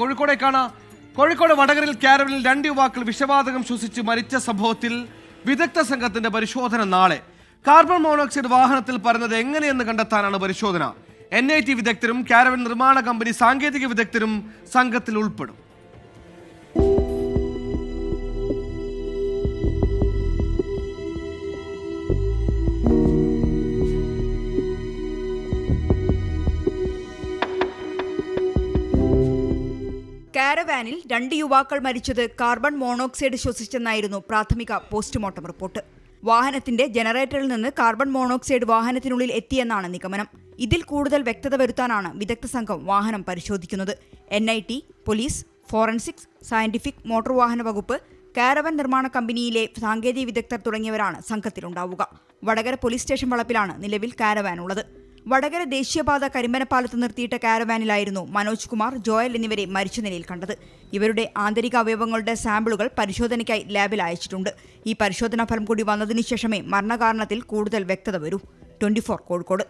കോഴിക്കോട് വടകരയിൽ കാരവനിൽ 2 യുവാക്കൾ വിഷവാതകം ശ്വസിച്ച് മരിച്ച സംഭവത്തിൽ വിദഗ്ധ സംഘത്തിന്റെ പരിശോധന നാളെ. കാർബൺ മോണോക്സൈഡ് വാഹനത്തിൽ പരന്നത് എങ്ങനെയെന്ന് കണ്ടെത്താനാണ് പരിശോധന. NIT വിദഗ്ധരും കാരവൻ നിർമ്മാണ കമ്പനി സാങ്കേതിക വിദഗ്ധരും സംഘത്തിൽ ഉൾപ്പെടും. കാരവാനിൽ 2 യുവാക്കൾ മരിച്ചത് കാർബൺ മോണോക്സൈഡ് ശ്വസിച്ചെന്നായിരുന്നു പ്രാഥമിക പോസ്റ്റ്മോർട്ടം റിപ്പോർട്ട്. വാഹനത്തിന്റെ ജനറേറ്ററിൽ നിന്ന് കാർബൺ മോണോക്സൈഡ് വാഹനത്തിനുള്ളിൽ എത്തിയെന്നാണ് നിഗമനം. ഇതിൽ കൂടുതൽ വ്യക്തത വരുത്താനാണ് വിദഗ്ധ സംഘം വാഹനം പരിശോധിക്കുന്നത്. NIT, police, forensics, scientific, motor വാഹന വകുപ്പ്, കാരവൻ നിർമ്മാണ കമ്പനിയിലെ സാങ്കേതിക വിദഗ്ധർ തുടങ്ങിയവരാണ് സംഘത്തിലുണ്ടാവുക. വടകര പോലീസ് സ്റ്റേഷൻ വളപ്പിലാണ് നിലവിൽ കാരവാൻ ഉള്ളത്. വടകര ദേശീയപാത കരിമ്പനപ്പാലത്ത് നിർത്തിയിട്ട കാരവാനിലായിരുന്നു മനോജ് കുമാർ, ജോയൽ എന്നിവരെ മരിച്ച നിലയിൽ കണ്ടത്. ഇവരുടെ ആന്തരിക അവയവങ്ങളുടെ സാമ്പിളുകൾ പരിശോധനയ്ക്കായി ലാബിൽ അയച്ചിട്ടുണ്ട്. ഈ പരിശോധനാ ഫലം കൂടി വന്നതിനു ശേഷമേ മരണകാരണത്തിൽ കൂടുതൽ വ്യക്തത വരൂ. 24 കോഴിക്കോട്.